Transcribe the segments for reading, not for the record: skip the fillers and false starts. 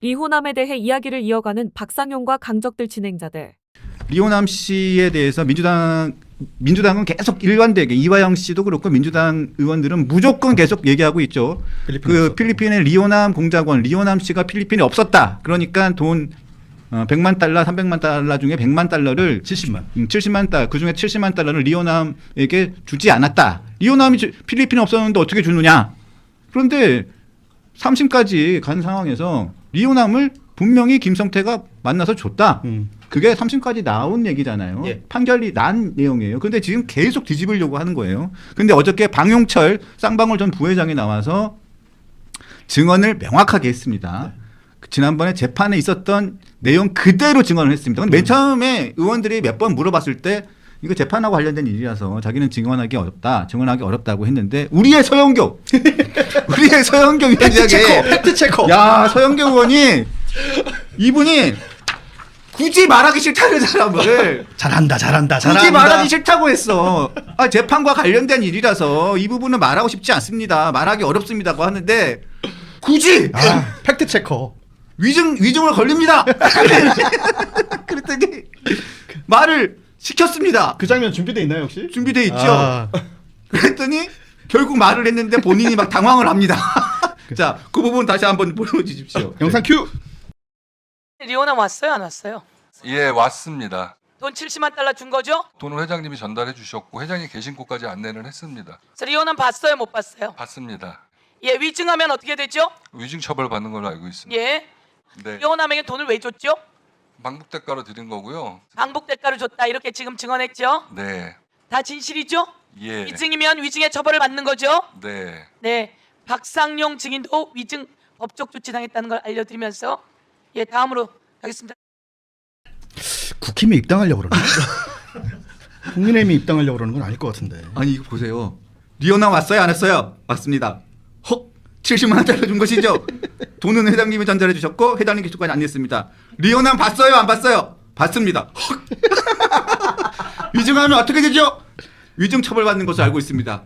리호남에 대해 이야기를 이어가는 박상용과 강적들 진행자들. 리호남 씨에 대해서 민주당은 계속 일관되게 이화영 씨도 그렇고 민주당 의원들은 무조건 계속 얘기하고 있죠. 필리핀의 리호남 공작원 리호남 씨가 필리핀에 없었다. 그러니까 돈 100만 달러, 300만 달러 중에 100만 달러를 70만 달러 그중에 70만 달러를 리호남에게 주지 않았다. 리호남이 필리핀에 없었는데 어떻게 주느냐. 그런데 3심까지 간 상황에서 리호남을 분명히 김성태가 만나서 줬다. 그게 3심까지 나온 얘기잖아요. 예. 판결이 난 내용이에요. 그런데 지금 계속 뒤집으려고 하는 거예요. 그런데 어저께 방용철 쌍방울 전 부회장이 나와서 증언을 명확하게 했습니다. 지난번에 재판에 있었던 내용 그대로 증언을 했습니다. 맨 처음에 의원들이 몇 번 물어봤을 때 이거 재판하고 관련된 일이라서 자기는 증언하기 어렵다고 했는데 우리의 서영교 위원장이 팩트 체커. 야 서영교 의원이 이분이 굳이 말하기 싫다는 사람을 잘한다. 굳이 말하기 싫다고 했어. 재판과 관련된 일이라서 이 부분은 말하고 싶지 않습니다. 말하기 어렵습니다고 하는데 굳이 팩트 체커. 위증을 걸립니다. 그랬더니 말을 시켰습니다. 그 장면 준비돼 있나요 혹시? 준비돼 있죠. 그랬더니 결국 말을 했는데 본인이 막 당황을 합니다. 자, 그 부분 다시 한번 보여주십시오. 영상 큐. 리오남 왔어요? 안 왔어요? 예, 왔습니다. 돈 70만 달러 준 거죠? 돈을 회장님이 전달해 주셨고 회장님 계신 곳까지 안내를 했습니다. 그래서 리오남 봤어요? 못 봤어요? 봤습니다. 예, 위증하면 어떻게 되죠? 위증 처벌 받는 걸로 알고 있습니다. 예, 네, 리오남에게 돈을 왜 줬죠? 방북 대가로 드린 거고요. 방북 대가를 줬다 이렇게 지금 증언했죠? 네, 다 진실이죠? 예, 위증이면 위증의 처벌을 받는 거죠? 네. 네, 박상용 증인도 위증 법적 조치 당했다는 걸 알려드리면서 예, 다음으로 가겠습니다. 국힘에 입당하려고 그러나? 국민의힘에 입당하려고 그러는 건 아닐 것 같은데. 아니 이거 보세요. 리오남 왔어요? 안 왔어요? 왔습니다. 70만 원 달러 준 것이죠. 돈은 회장님이 전달해 주셨고 회장님 기초까지 안 냈습니다. 리오남 봤어요? 안 봤어요? 봤습니다. 위증하면 어떻게 되죠? 위증 처벌받는 것을 알고 있습니다.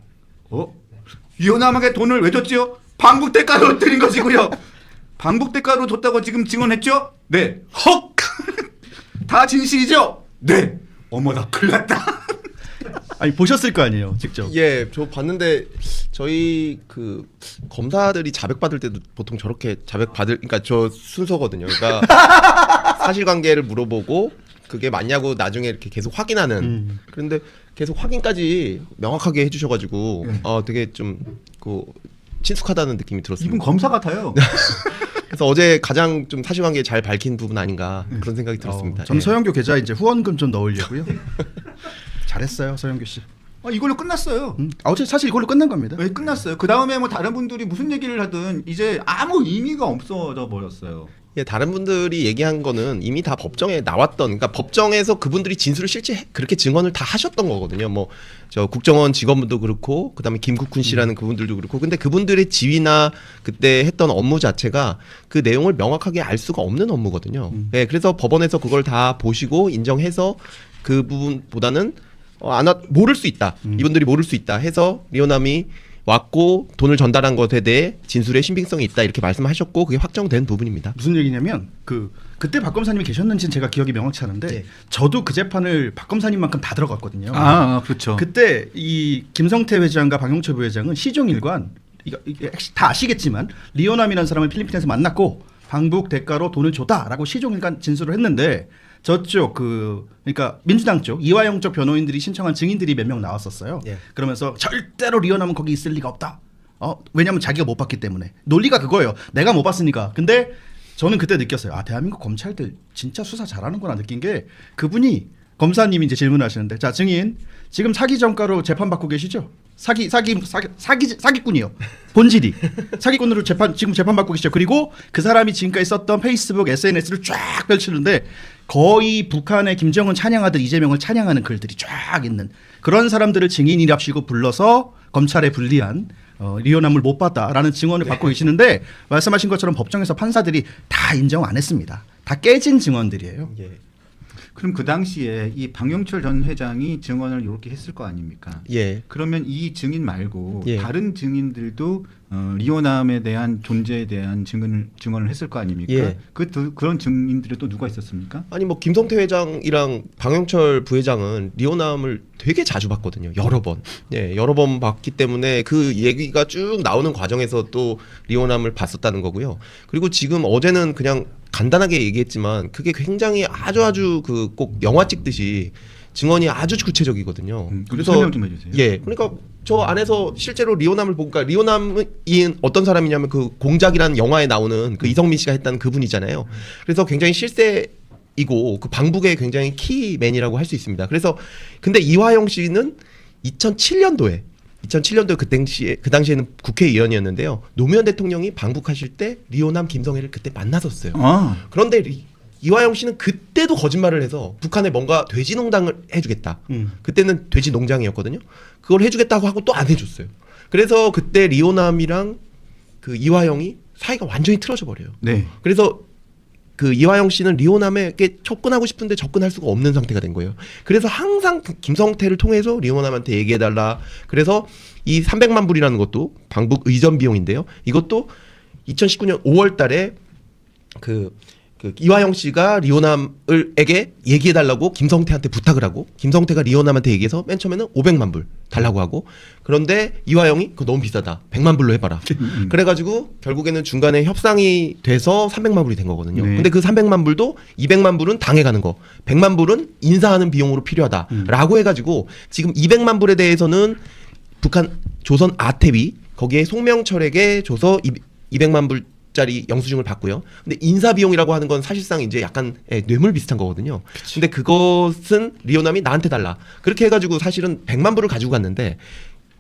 리오남에게 돈을 왜 줬지요? 방북 대가로 드린 것이고요. 방북 대가로 줬다고 지금 증언했죠? 네. 다 진실이죠? 네. 어머나 큰일 났다. 아니 보셨을 거 아니에요, 직접. 예, 저 봤는데 저희 그 검사들이 자백 받을 때도 보통 저렇게 자백 받을, 그러니까 저 순서거든요. 그러니까 사실관계를 물어보고 그게 맞냐고 나중에 이렇게 계속 확인하는. 그런데 계속 확인까지 명확하게 해주셔가지고 되게 좀 그 친숙하다는 느낌이 들었습니다. 이분 검사 같아요. 그래서 어제 가장 좀 사실관계 잘 밝힌 부분 아닌가 그런 생각이 들었습니다. 전 예. 서영교 계좌 이제 후원금 좀 넣으려고요. 잘했어요, 서영교 씨. 이걸로 끝났어요. 어제 사실 이걸로 끝난 겁니다. 네, 끝났어요. 그 다음에 뭐 다른 분들이 무슨 얘기를 하든 이제 아무 의미가 없어져 버렸어요. 예, 다른 분들이 얘기한 거는 이미 다 법정에 나왔던, 그러니까 법정에서 그분들이 진술을 실제 그렇게 증언을 다 하셨던 거거든요. 뭐 저 국정원 직원분도 그렇고, 그다음에 김국훈 씨라는 그분들도 그렇고, 근데 그분들의 지위나 그때 했던 업무 자체가 그 내용을 명확하게 알 수가 없는 업무거든요. 예, 그래서 법원에서 그걸 다 보시고 인정해서 그 부분보다는 모를 수 있다. 이분들이 모를 수 있다 해서 리오남이 왔고 돈을 전달한 것에 대해 진술의 신빙성이 있다 이렇게 말씀하셨고 그게 확정된 부분입니다. 무슨 얘기냐면 그때 박 검사님이 계셨는지는 제가 기억이 명확치 않은데 네. 저도 그 재판을 박 검사님만큼 다 들어갔거든요. 그렇죠. 그때 이 김성태 회장과 방용철 부회장은 시종일관 이게 다 아시겠지만 리오남이라는 사람을 필리핀에서 만났고 방북 대가로 돈을 줬다라고 시종일관 진술을 했는데 저쪽 그러니까 민주당 쪽 이화영 쪽 변호인들이 신청한 증인들이 몇 명 나왔었어요. 예. 그러면서 절대로 리오남은 거기 있을 리가 없다. 왜냐하면 자기가 못 봤기 때문에. 논리가 그거예요. 내가 못 봤으니까. 근데 저는 그때 느꼈어요. 대한민국 검찰들 진짜 수사 잘하는구나 느낀 게 검사님이 이제 질문하시는데 자 증인 지금 사기 전가로 재판 받고 계시죠? 사기꾼이요. 본질이 사기꾼으로 지금 재판 받고 계시죠. 그리고 그 사람이 지금까지 썼던 페이스북, SNS를 쫙 펼치는데 거의 북한의 김정은 찬양하듯 이재명을 찬양하는 글들이 쫙 있는 그런 사람들을 증인이랍시고 불러서 검찰에 불리한 리오남을 못 봤다라는 증언을 받고 계시는데 말씀하신 것처럼 법정에서 판사들이 다 인정 안 했습니다. 다 깨진 증언들이에요. 예. 그럼 그 당시에 이 방영철 전 회장이 증언을 이렇게 했을 거 아닙니까? 예. 그러면 이 증인 말고 예. 다른 증인들도 리오남에 대한 존재에 대한 증언을 했을 거 아닙니까? 예. 그런 증인들이 또 누가 있었습니까? 아니 뭐 김성태 회장이랑 방영철 부회장은 리오남을 되게 자주 봤거든요. 여러 번. 예, 여러 번 봤기 때문에 그 얘기가 쭉 나오는 과정에서 또 리오남을 봤었다는 거고요. 그리고 지금 어제는 그냥 간단하게 얘기했지만 그게 굉장히 아주 그 꼭 영화 찍듯이 증언이 아주 구체적이거든요. 그래서 설명 좀 해주세요. 예, 그러니까 저 안에서 실제로 리오남을 보니까 리오남이 어떤 사람이냐면 그 공작이라는 영화에 나오는 그 이성민 씨가 했다는 그분이잖아요. 그래서 굉장히 실세이고 그 방북의 굉장히 키맨이라고 할 수 있습니다. 그래서 근데 이화영 씨는 2007년도에 그 당시에는 국회의원이었는데요. 노무현 대통령이 방북하실 때 리오남 김성애를 그때 만났었어요. 그런데 이화영 씨는 그때도 거짓말을 해서 북한에 뭔가 돼지 농장을 해주겠다. 그때는 돼지 농장이었거든요. 그걸 해주겠다고 하고 또 안 해줬어요. 그래서 그때 리오남이랑 그 이화영이 사이가 완전히 틀어져 버려요. 네. 그래서 그 이화영 씨는 리오남에게 접근하고 싶은데 접근할 수가 없는 상태가 된 거예요. 그래서 항상 그 김성태를 통해서 리오남한테 얘기해달라. 그래서 이 300만 불이라는 것도 방북 의전 비용인데요. 이것도 2019년 5월달에 그 이화영 씨가 리오남에게 얘기해달라고 김성태한테 부탁을 하고 김성태가 리오남한테 얘기해서 맨 처음에는 500만 불 달라고 하고 그런데 이화영이 그거 너무 비싸다 100만 불로 해봐라 그래가지고 결국에는 중간에 협상이 돼서 300만 불이 된 거거든요. 네. 근데 그 300만 불도 200만 불은 당해가는 거 100만 불은 인사하는 비용으로 필요하다라고 해가지고 지금 200만 불에 대해서는 북한 조선 아태비 거기에 송명철에게 줘서 200만 불 짜리 영수증을 받고요. 근데 인사 비용이라고 하는 건 사실상 이제 약간 뇌물 비슷한 거거든요. 근데 그것은 리오남이 나한테 달라. 그렇게 해가지고 사실은 100만 불을 가지고 갔는데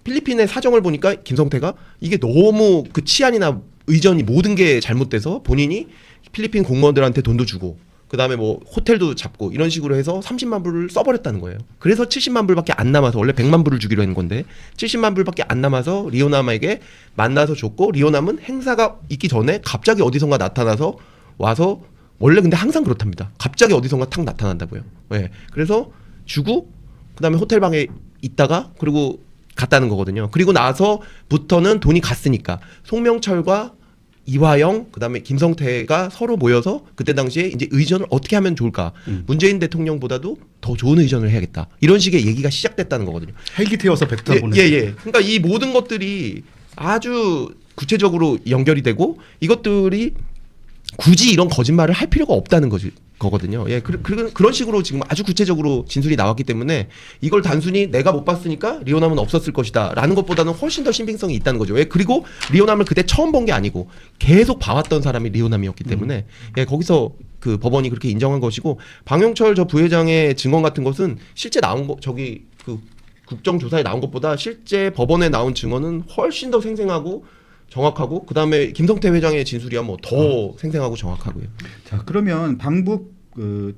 필리핀의 사정을 보니까 김성태가 이게 너무 그 치안이나 의전이 모든 게 잘못돼서 본인이 필리핀 공무원들한테 돈도 주고 그다음에 뭐 호텔도 잡고 이런 식으로 해서 30만 불을 써버렸다는 거예요. 그래서 70만 불밖에 안 남아서 원래 100만 불을 주기로 했는 건데 70만 불밖에 안 남아서 리오남에게 만나서 줬고 리오남은 행사가 있기 전에 갑자기 어디선가 나타나서 와서 원래 근데 항상 그렇답니다. 갑자기 어디선가 탁 나타난다고요. 예. 그래서 주고 그다음에 호텔 방에 있다가 그리고 갔다는 거거든요. 그리고 나서부터는 돈이 갔으니까 송명철과 이화영 그다음에 김성태가 서로 모여서 그때 당시에 이제 의전을 어떻게 하면 좋을까 문재인 대통령보다도 더 좋은 의전을 해야겠다 이런 식의 얘기가 시작됐다는 거거든요. 헬기 태워서 백두산 보는. 예. 그러니까 이 모든 것들이 아주 구체적으로 연결이 되고 이것들이 굳이 이런 거짓말을 할 필요가 없다는 거거든요. 예, 그런 식으로 지금 아주 구체적으로 진술이 나왔기 때문에 이걸 단순히 내가 못 봤으니까 리오남은 없었을 것이다라는 것보다는 훨씬 더 신빙성이 있다는 거죠. 예, 그리고 리오남을 그때 처음 본 게 아니고 계속 봐왔던 사람이 리오남이었기 때문에 예, 거기서 그 법원이 그렇게 인정한 것이고 방영철 저 부회장의 증언 같은 것은 실제 나온 거 저기 그 국정조사에 나온 것보다 실제 법원에 나온 증언은 훨씬 더 생생하고 정확하고 그다음에 김성태 회장의 진술이야 뭐 더 생생하고 정확하고요. 자, 그러면 방북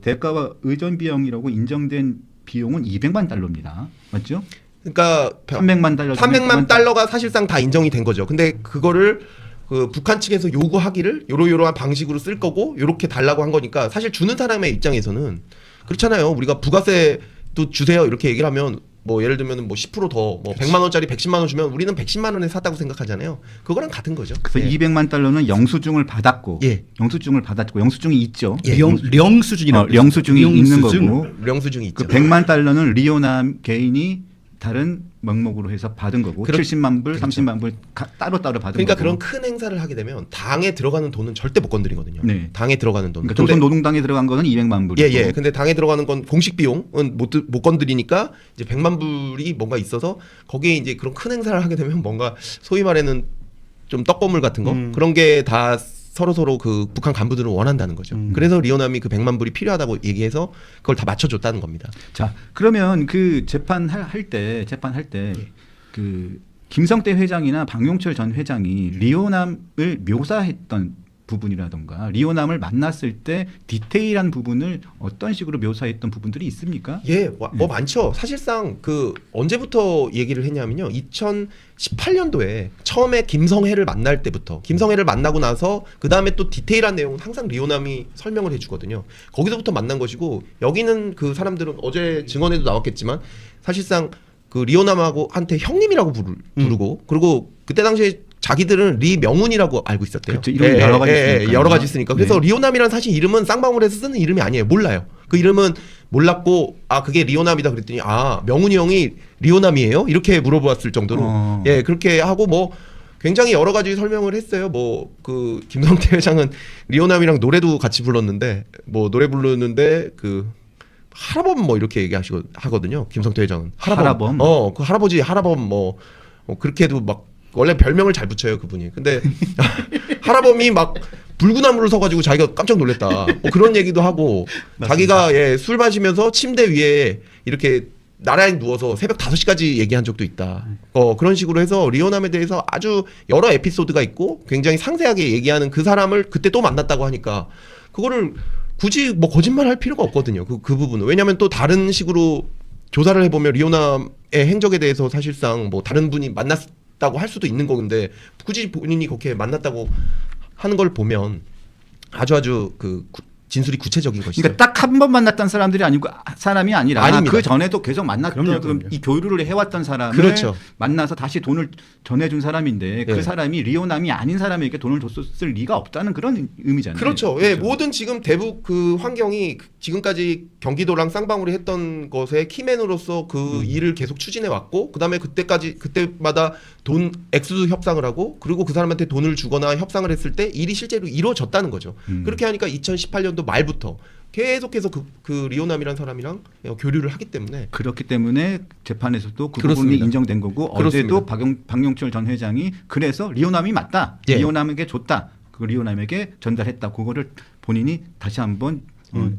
대가와 의전 비용이라고 인정된 비용은 200만 달러입니다. 맞죠? 그러니까 300만 달러. 300만 달러가 사실상 다 인정이 된 거죠. 근데 그거를 그 북한 측에서 요구하기를 요러요러한 방식으로 쓸 거고 요렇게 달라고 한 거니까 사실 주는 사람의 입장에서는 그렇잖아요. 우리가 부가세도 주세요 이렇게 얘기를 하면 뭐 예를 들면 뭐 10% 더 뭐 100만 원짜리 110만 원 주면 우리는 110만 원에 샀다고 생각하잖아요. 그거랑 같은 거죠. 그래서 예. 200만 달러는 영수증을 받았고, 예. 영수증이 있죠. 예. 영수증이라고. 영수증이 있는 거고, 명수증이 있죠. 그 100만 달러는 리오남 개인이 다른 명목으로 해서 받은 거고, 70만 불, 30만 불 따로 받은 그러니까 거고. 그런 큰 행사를 하게 되면 당에 들어가는 돈은 절대 못 건드리거든요. 네. 당에 들어가는 돈. 그러니까 조선노동당에 들어간 거는 200만 불이고. 예. 근데 당에 들어가는 건 공식 비용은 못 건드리니까 이제 100만 불이 뭔가 있어서 거기에 이제 그런 큰 행사를 하게 되면 뭔가 소위 말하는 좀 떡고물 같은 거 그런 게 다 서로 그 북한 간부들은 원한다는 거죠. 그래서 리오남이 그 100만 불이 필요하다고 얘기해서 그걸 다 맞춰줬다는 겁니다. 자, 그러면 그 재판할 때 그 김성태 회장이나 방용철 전 회장이 리오남을 묘사했던 부분이라던가 리오남을 만났을 때 디테일한 부분을 어떤 식으로 묘사했던 부분들이 있습니까? 예, 뭐 많죠. 사실상 그 언제부터 얘기를 했냐면요. 2018년도에 처음에 김성혜를 만날 때부터 김성혜를 만나고 나서 그 다음에 또 디테일한 내용은 항상 리오남이 설명을 해주거든요. 거기서부터 만난 것이고 여기는 그 사람들은 어제 증언에도 나왔겠지만 사실상 그 리오남하고 한테 형님이라고 부르고 그리고 그때 당시에 자기들은 리명훈이라고 알고 있었대요. 그렇죠. 이름이 여러 가지 있으니까요. 여러 가지 있으니까. 그래서 네. 리오남이라는 사실 이름은 쌍방울에서 쓰는 이름이 아니에요. 몰라요. 그 이름은 몰랐고 아 그게 리오남이다 그랬더니 아 명훈이 형이 리오남이에요? 이렇게 물어봤을 정도로 예 그렇게 하고 뭐 굉장히 여러 가지 설명을 했어요. 뭐 그 김성태 회장은 리오남이랑 노래도 같이 불렀는데 뭐 노래 부르는데 그 하라범 뭐 이렇게 얘기하시고 하거든요. 김성태 회장은 하라범? 그 할아버지 하라범 뭐 그렇게도 막 원래 별명을 잘 붙여요 그분이. 근데 하라범이 막 불구나무를 서가지고 자기가 깜짝 놀랐다. 뭐 그런 얘기도 하고 자기가 예, 술 마시면서 침대 위에 이렇게 나란히 누워서 새벽 5시까지 얘기한 적도 있다. 그런 식으로 해서 리오남에 대해서 아주 여러 에피소드가 있고 굉장히 상세하게 얘기하는 그 사람을 그때 또 만났다고 하니까 그거를 굳이 뭐 거짓말할 필요가 없거든요. 그 부분은. 왜냐하면 또 다른 식으로 조사를 해보면 리오남의 행적에 대해서 사실상 뭐 다른 분이 만났다고 할 수도 있는 건데 굳이 본인이 그렇게 만났다고 하는 걸 보면 아주 그 진술이 구체적인 것이죠. 그러니까 딱 한 번 만났던 사람들이 아니고 사람이 아니라 아닙니다. 그 전에도 계속 만났던 그럼요. 이 교류를 해왔던 사람을 그렇죠. 만나서 다시 돈을 전해준 사람인데 그 예. 사람이 리오남이 아닌 사람에게 돈을 줬을 리가 없다는 그런 의미잖아요. 그렇죠. 예, 모든 지금 대북 그 환경이 지금까지 경기도랑 쌍방울이 했던 것에 키맨으로서 그 일을 계속 추진해 왔고, 그다음에 그때마다 돈 액수 협상을 하고, 그리고 그 사람한테 돈을 주거나 협상을 했을 때 일이 실제로 이루어졌다는 거죠. 그렇게 하니까 2018년도 말부터 계속해서 그 리오남이라는 사람이랑 교류를 하기 때문에 그렇기 때문에 재판에서도 그 그렇습니다. 부분이 인정된 거고 그렇습니다. 어제도 박용철 전 회장이 그래서 리오남이 맞다. 예. 리오남에게 줬다. 그 리오남에게 전달했다. 그거를 본인이 다시 한번 예.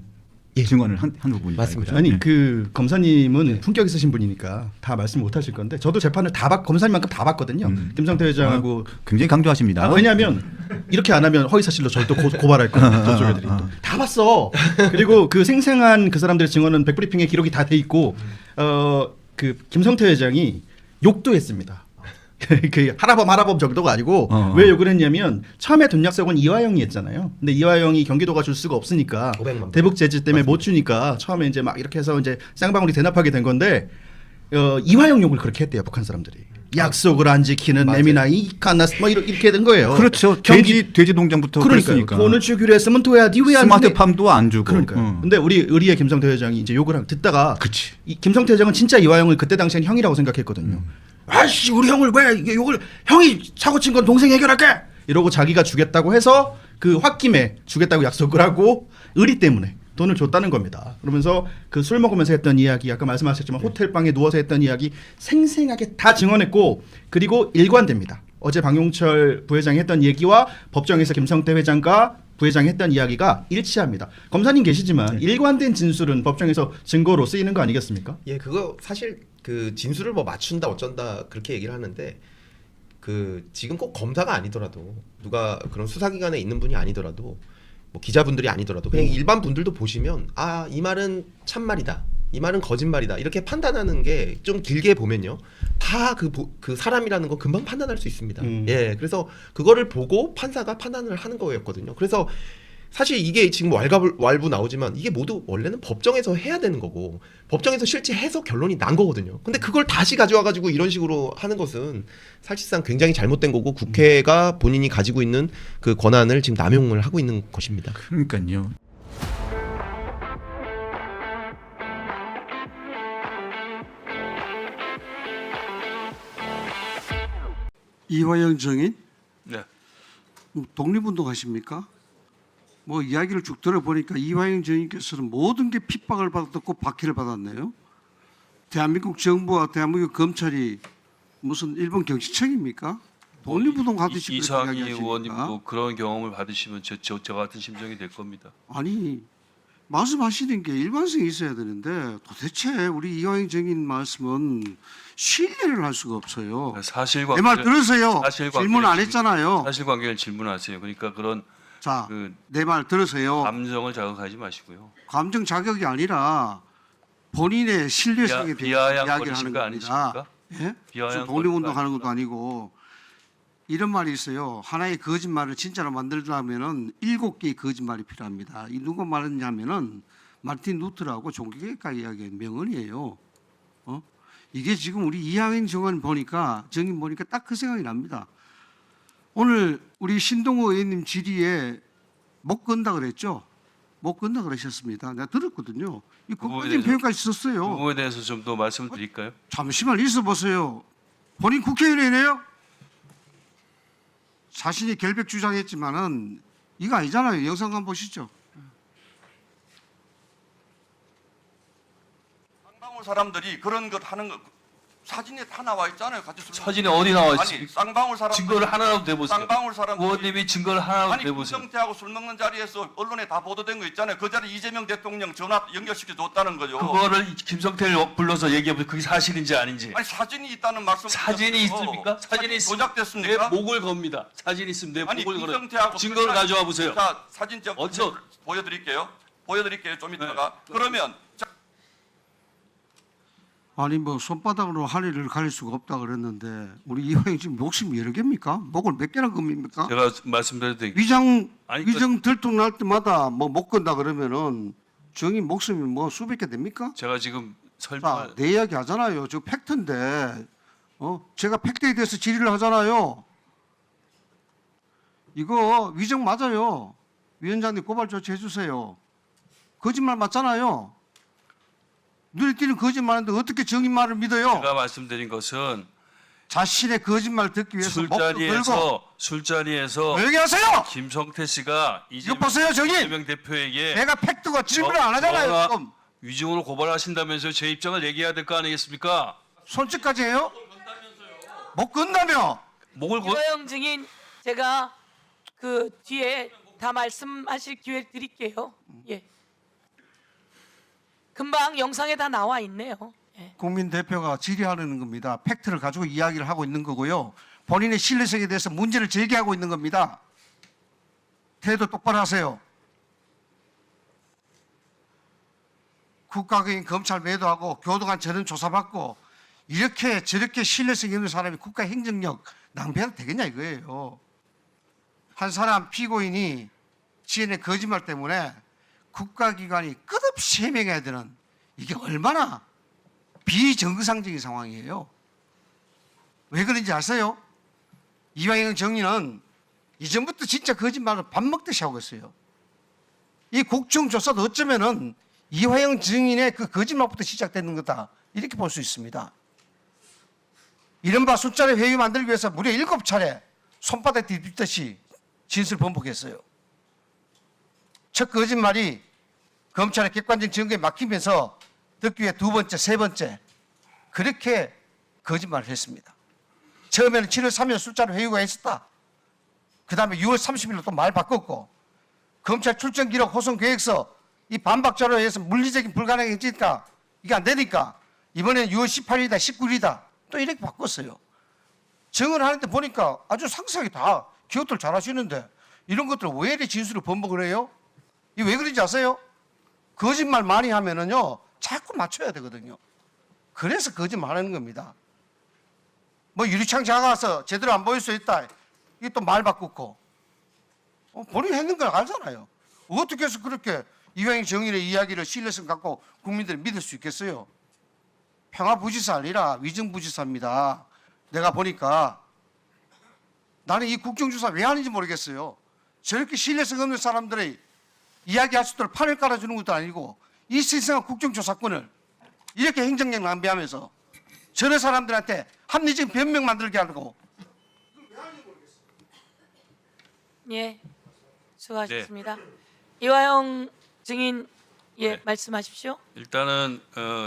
증언을 한 부분이죠. 맞습니다. 아니 그 검사님은 품격 있으신 분이니까 다 말씀 못 하실 건데 저도 재판을 검사님만큼 다 봤거든요. 김성태 회장하고 굉장히 강조하십니다. 왜냐하면 이렇게 안 하면 허위사실로 저를 또 고발할 거예요. 저쪽 애들이 또. 다 봤어. 그리고 그 생생한 그 사람들의 증언은 백브리핑에 기록이 다 돼 있고 그 김성태 회장이 욕도 했습니다. 그 하라범 정도가 아니고 왜 욕을 했냐면 처음에 돈 약속은 이화영이 했잖아요. 근데 이화영이 경기도가 줄 수가 없으니까 500만 대북 제재 때문에 못 주니까 처음에 이제 막 이렇게 해서 이제 쌍방울이 대납하게 된 건데 이화영 욕을 그렇게 했대요 북한 사람들이. 약속을 안 지키는 내미나 이카나스 뭐 이렇게 된 거예요. 그렇죠. 돼지 농장부터 그러니까요. 그랬으니까. 돈을 주기로 했으면 둬야 니왜안 스마트팜도 안 주고. 그러니까요. 근데 우리 의리의 김성태 회장이 이제 욕을 듣다가 그치. 이 김성태 회장은 진짜 이화영을 그때 당시엔 형이라고 생각했거든요. 아씨 우리 형을 왜 이게 욕을 형이 사고 친 건 동생이 해결할게 이러고 자기가 주겠다고 해서 그 홧김에 주겠다고 약속을 하고 의리 때문에 돈을 줬다는 겁니다. 그러면서 그 술 먹으면서 했던 이야기 아까 말씀하셨지만 호텔 방에 누워서 했던 이야기 생생하게 다 증언했고 그리고 일관됩니다. 어제 박용철 부회장이 했던 얘기와 법정에서 김성태 회장과 부회장이 했던 이야기가 일치합니다. 검사님 계시지만 일관된 진술은 법정에서 증거로 쓰이는 거 아니겠습니까? 예, 그거 사실 그 진술을 뭐 맞춘다 어쩐다 그렇게 얘기를 하는데 그 지금 꼭 검사가 아니더라도 누가 그런 수사기관에 있는 분이 아니더라도 뭐 기자분들이 아니더라도 그냥 일반 분들도 보시면 아, 이 말은 참말이다. 이 말은 거짓말이다. 이렇게 판단하는 게 좀 길게 보면요. 다 그 사람이라는 거 금방 판단할 수 있습니다. 예. 그래서 그거를 보고 판사가 판단을 하는 거였거든요. 그래서 사실 이게 지금 왈부 나오지만 이게 모두 원래는 법정에서 해야 되는 거고 법정에서 실제 해서 결론이 난 거거든요. 근데 그걸 다시 가져와 가지고 이런 식으로 하는 것은 사실상 굉장히 잘못된 거고 국회가 본인이 가지고 있는 그 권한을 지금 남용을 하고 있는 것입니다. 그러니까요. 이화영 정인 네. 독립운동 하십니까? 뭐 이야기를 쭉 들어보니까 이화영 정인께서는 모든 게 핍박을 받았고 박해를 받았네요. 대한민국 정부와 대한민국 검찰이 무슨 일본 경찰청입니까? 독립운동 하듯이 그렇게 이상희 이야기하시니까. 의원님도 그런 경험을 받으시면 저 같은 심정이 될 겁니다. 아니 말씀하시는 게 일관성이 있어야 되는데 도대체 우리 이화영 정인 말씀은 신뢰를 할 수가 없어요. 내 말 들으세요. 질문 안 했잖아요. 사실관계를 질문하세요. 그러니까 그런 자, 그 내 말 들으세요. 감정을 자극하지 마시고요. 감정 자격이 아니라 본인의 신뢰성에 대해서 이야기를 하는 비아냥거리신 거 겁니다. 아니십니까? 예? 비아냥거리는 독립운동 거 하는 것도 아닙니까? 아니고 이런 말이 있어요. 하나의 거짓말을 진짜로 만들려면은 7개의 거짓말이 필요합니다. 이 누가 말했냐면은 마르틴 루터라고 종교개혁가 이야기의 명언이에요. 이게 지금 우리 이하영 정인 보니까 딱 그 생각이 납니다. 오늘 우리 신동호 의원님 질의에 못 건다 그랬죠? 못 건다 그러셨습니다. 내가 들었거든요. 이 그 부분에 국가적인 대해서- 표현까지 그 썼어요. 부분에 대해서 좀 더 말씀을 드릴까요? 잠시만 있어 보세요. 본인 국회의원이네요? 자신이 결백 주장했지만은 이거 아니잖아요. 영상 한번 보시죠. 쌍방울 사람들이 그런 것 하는 거 사진에 다 나와 있잖아요. 같이 사진에 어디 나와 아니 있습니까? 쌍방울 사람 증거를 하나라도 대보세요. 쌍방울 사람들이 의원님이 증거를 하나라도 아니 대보세요. 김성태하고 술 먹는 자리에서 언론에 다 보도된 거 있잖아요. 그 자리 이재명 대통령 전화 연결시켜 줬다는 거죠. 그거를 김성태를 불러서 얘기해보세요. 그게 사실인지 아닌지. 아니 사진이 있다는 말씀 사진이 있습니까? 사진이 있으면 내 조작됐습니까? 목을 겁니다. 사진이 있으면 내 아니 목을 걸어. 김성태하고 증거를 술 가져와 보세요. 자 사진 좀 어디서? 보여드릴게요. 좀 이따가. 네. 그러면 자, 아니 뭐 손바닥으로 하늘을 가릴 수가 없다 그랬는데 우리 이화영 지금 목숨이 여러 개입니까? 목을 몇 개나 겁니까? 제가 말씀드려도 되겠 아니, 위장 들통날 때마다 뭐 못 건다 그러면은 정의 목숨이 뭐 수백 개 됩니까? 제가 지금 자, 설명 내 이야기 하잖아요. 저 팩트인데, 제가 팩트에 대해서 질의를 하잖아요. 이거 위정 맞아요. 위원장님 고발 조치 해주세요. 거짓말 맞잖아요. 눈에 띄는 거짓말인데 어떻게 정인 말을 믿어요? 제가 말씀드린 것은 자신의 거짓말 듣기 위해서 목도 걸고 술자리에서 조용히 하세요. 김성태 씨가 이거 보세요, 정인. 이재명 대표에게 내가 팩트가 질문을 안 하잖아요. 전화- 지금 위증으로 고발하신다면서 제 입장을 얘기해야 될 거 아니겠습니까? 손짓까지 해요? 못 건다며? 목을 거 이화영 증인 제가 그 뒤에 다 말씀하실 기회 드릴게요. 예. 금방 영상에 다 나와 있네요. 예. 국민 대표가 질의하려는 겁니다. 팩트를 가지고 이야기를 하고 있는 거고요. 본인의 신뢰성에 대해서 문제를 제기하고 있는 겁니다. 태도 똑바로 하세요. 국가기관 검찰 매도하고 교도관 전원 조사받고 이렇게 저렇게 신뢰성 있는 사람이 국가 행정력 낭비해도 되겠냐 이거예요. 한 사람 피고인이 지연의 거짓말 때문에 국가기관이 끝없이 해명해야 되는 이게 얼마나 비정상적인 상황이에요. 왜 그런지 아세요? 이화영 정의는 이전부터 진짜 거짓말을 밥 먹듯이 하고 있어요. 이 국정조사도 어쩌면은 이화영 증인의 그 거짓말부터 시작되는 거다. 이렇게 볼 수 있습니다. 이른바 숫자리 회의 만들기 위해서 무려 7차례 손바닥 뒤집듯이 진술 번복했어요. 첫 거짓말이 검찰의 객관적 증거에 막히면서 듣기 위해 두 번째, 세 번째 그렇게 거짓말을 했습니다. 처음에는 7월 3일 숫자리 회의가 있었다. 그 다음에 6월 30일로 또 말 바꿨고 검찰 출정 기록 호송 계획서 이 반박 자료에 의해서 물리적인 불가능해지니까 이게 안 되니까 이번에는 6월 18일이다 19일이다 또 이렇게 바꿨어요. 정을 하는데 보니까 아주 상세하게 다 기억들 잘 하시는데 이런 것들을 왜 이렇게 진술을 번복을 해요? 이게 왜 그런지 아세요? 거짓말 많이 하면은요 자꾸 맞춰야 되거든요. 그래서 거짓말 하는 겁니다. 뭐 유리창 작아서 제대로 안 보일 수 있다. 이게 또 말 바꾸고 본인이 했는 걸 알잖아요. 어떻게 해서 그렇게 이화영 정인의 이야기를 신뢰성 갖고 국민들이 믿을 수 있겠어요? 평화부지사 아니라 위증부지사입니다. 내가 보니까 나는 이 국정조사 왜 하는지 모르겠어요. 저렇게 신뢰성 없는 사람들의 이야기할 수 있도록 판을 깔아주는 것도 아니고 이 신성한 국정조사권을 이렇게 행정력 낭비하면서 저런 사람들한테 합리적인 변명 만들게 하고 예. 수고하셨습니다. 이화영 증인 예, 네. 말씀하십시오. 일단은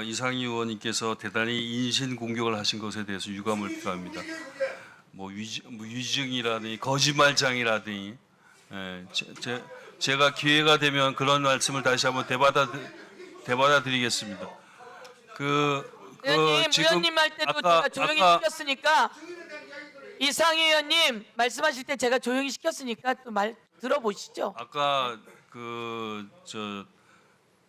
이상희 의원님께서 대단히 인신 공격을 하신 것에 대해서 유감을 표합니다. 뭐 위증이라든지 거짓말장이라든지 제가 기회가 되면 그런 말씀을 다시 한번 되받아 드리겠습니다. 의원님 할 때도 제가 조용히 시켰으니까 이상희 의원님 말씀하실 때 제가 조용히 시켰으니까 또 말 들어보시죠. 아까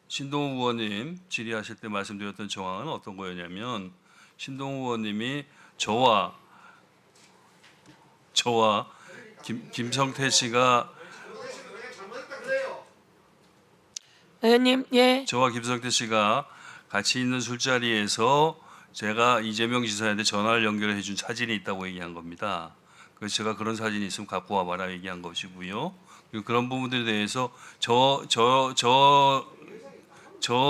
신동욱 의원님 질의하실 때 말씀드렸던 정황은 어떤 거였냐면 신동욱 의원님이 저와 김성태 씨가 의원님, 예. 저와 김성태 씨가 같이 있는 술자리에서 제가 이재명 지사한테 전화를 연결해 준 사진이 있다고 얘기한 겁니다. 그래서 제가 그런 사진이 있으면 갖고 와봐라 얘기한 것이고요. 그리고 그런 부분들에 대해서 저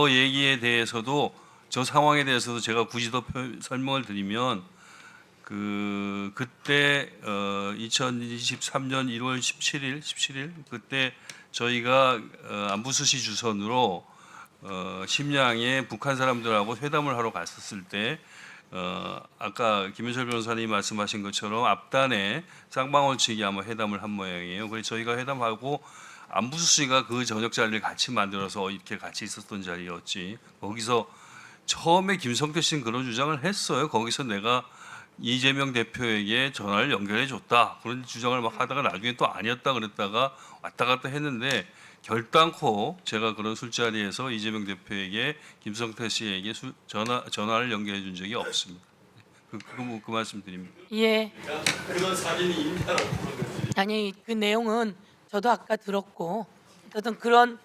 얘기에 대해서도 저 상황에 대해서도 제가 굳이 더 설명을 드리면 그때 2023년 1월 17일 그때 저희가 안부수시 주선으로 심양에 북한 사람들하고 회담을 하러 갔었을 때 아까 김윤철 변호사님이 말씀하신 것처럼 앞단에 쌍방울 측이 아마 회담을 한 모양이에요. 그래서 저희가 회담하고 안부수시가 그 저녁 자리를 같이 만들어서 이렇게 같이 있었던 자리였지. 거기서 처음에 김성태 씨는 그런 주장을 했어요. 거기서 내가 이재명 대표에게 전화를 연결해 줬다. 그런 주장을 막 하다가 나중에 또 아니었다 그랬다가 왔다 갔다 했는데 결단코 제가 그런 술자리에서 이재명 대표에게 김성태 씨에게 전화를 연결해 준 적이 없습니다. 그 말씀 드립니다. 예. 그런 사진이 있냐고. 아니 그 내용은 저도 아까 들었고 어떤 그런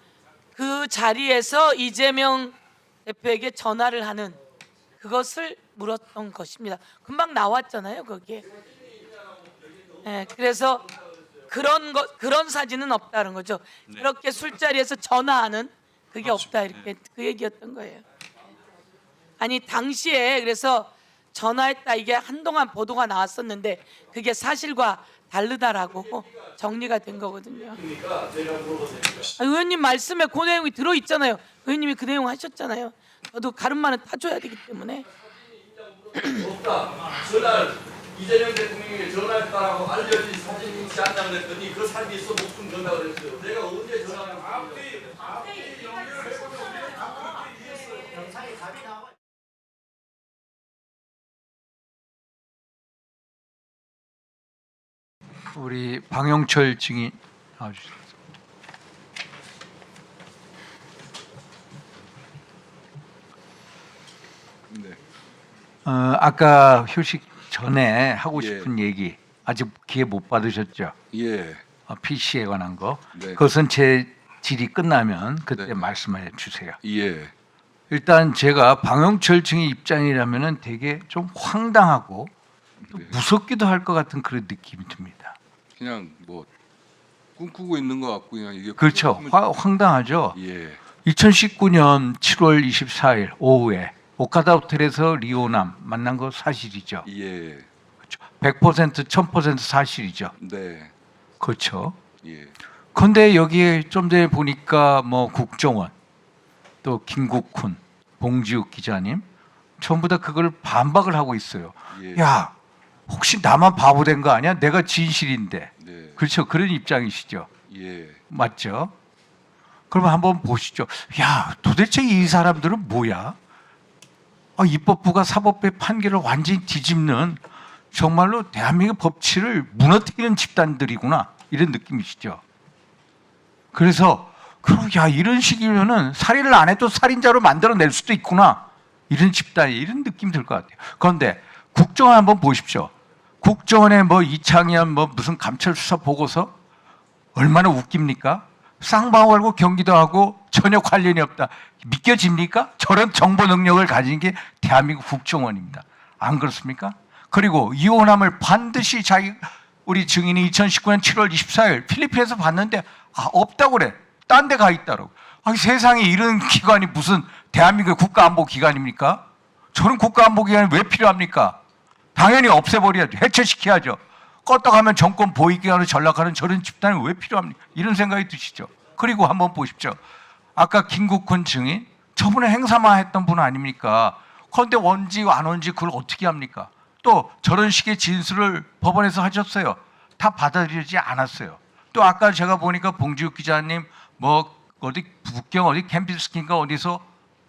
그 자리에서 이재명 대표에게 전화를 하는 그것을 물었던 것입니다. 금방 나왔잖아요 거기에. 예, 그래서 그런 사진은 없다는 거죠. 그렇게 술자리에서 전화하는 그게 없다 이렇게 그 얘기였던 거예요. 아니 당시에 그래서 전화했다 이게 한동안 보도가 나왔었는데 그게 사실과 다르다라고 정리가 된 거거든요. 의원님 말씀에 그 내용이 들어 있잖아요. 의원님이 그 내용 하셨잖아요. 저도 가름만은 타줘야 되기 때문에. 전날 이재명 대통령이 전화했다라고 알려진 사진이 있지 않냐 그랬더니 그 사진이 있어 목숨 건다 그랬어요. 내가 언제 전화를 우리 방영철 증인 나와주세요. 아까 휴식 전에 하고 싶은 얘기 아직 기회 못 받으셨죠? 예. PC에 관한 거. 네. 그것은 제 질의 끝나면 그때 네. 말씀해 주세요. 예. 일단 제가 방영철 증인 입장이라면은 되게 좀 황당하고 또 네. 무섭기도 할 것 같은 그런 느낌이 듭니다. 그냥 뭐 꿈꾸고 있는 것 같고 그냥 이게 그렇죠. 황당하죠. 예. 2019년 7월 24일 오후에 오카다 호텔에서 리오남 만난 거 사실이죠. 예. 그렇죠. 100% 1000% 사실이죠. 네. 그렇죠. 예. 그런데 여기에 좀 전에 보니까 뭐 국정원 또 김국훈, 봉지욱 기자님 전부 다 그걸 반박을 하고 있어요. 예. 야, 혹시 나만 바보 된 거 아니야? 내가 진실인데. 네. 그렇죠. 그런 입장이시죠. 예. 맞죠? 그러면 한번 보시죠. 야, 도대체 이 사람들은 뭐야? 입법부가 사법부의 판결을 완전히 뒤집는 정말로 대한민국 법치를 무너뜨리는 집단들이구나 이런 느낌이시죠. 그래서 야 이런 식이면은 살인을 안 해도 살인자로 만들어낼 수도 있구나 이런 집단이 이런 느낌이 들 것 같아요. 그런데 국정원 한번 보십시오. 국정원의 뭐 이창현 뭐 무슨 감찰 수사 보고서 얼마나 웃깁니까? 쌍방울하고 경기도하고 전혀 관련이 없다. 믿겨집니까? 저런 정보 능력을 가진 게 대한민국 국정원입니다. 안 그렇습니까? 그리고 이혼함을 반드시 우리 증인이 2019년 7월 24일 필리핀에서 봤는데 없다고 그래. 딴 데 가 있다고. 세상에 이런 기관이 무슨 대한민국의 국가안보기관입니까? 저런 국가안보기관이 왜 필요합니까? 당연히 없애버려야죠. 해체시켜야죠. 껐다가면 정권 보위기관으로 전락하는 저런 집단이 왜 필요합니까? 이런 생각이 드시죠. 그리고 한번 보십시오. 아까 김국훈 증인 저번에 행사만 했던 분 아닙니까? 그런데 원지 안 원지 그걸 어떻게 합니까? 또 저런 식의 진술을 법원에서 하셨어요. 다 받아들이지 않았어요. 또 아까 제가 보니까 봉지욱 기자님 뭐 어디 북경 어디 캠핑스킨가 어디서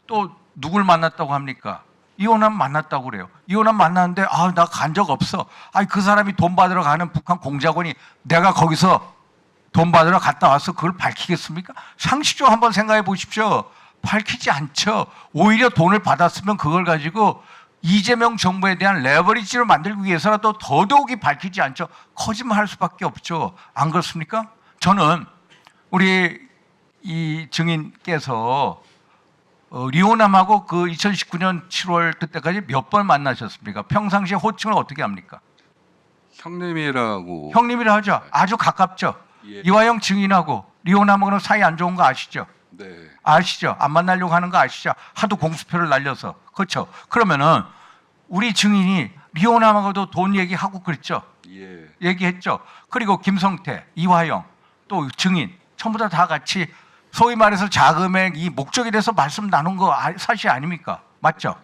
또 누굴 만났다고 합니까? 이혼함 만났다고 그래요. 이혼함 만났는데 나 간 적 없어. 그 사람이 돈 받으러 가는 북한 공작원이 내가 거기서 돈 받으러 갔다 와서 그걸 밝히겠습니까? 상식적으로 한번 생각해 보십시오. 밝히지 않죠. 오히려 돈을 받았으면 그걸 가지고 이재명 정부에 대한 레버리지를 만들기 위해서라도 더더욱이 밝히지 않죠. 거짓말할 수밖에 없죠. 안 그렇습니까? 저는 우리 이 증인께서 리오남하고 그 2019년 7월 그때까지 몇 번 만나셨습니까? 평상시에 호칭을 어떻게 합니까? 형님이라고. 형님이라 하죠. 아주 가깝죠. 예. 이화영 증인하고 리오남하고는 사이 안 좋은 거 아시죠? 네. 아시죠? 안 만나려고 하는 거 아시죠? 하도 공수표를 날려서. 그렇죠? 그러면은 우리 증인이 리오남하고도 돈 얘기하고 그랬죠? 예. 얘기했죠. 그리고 김성태, 이화영 또 증인 전부 다 같이 소위 말해서 자금의 이 목적에 대해서 말씀 나눈 거 사실 아닙니까? 맞죠?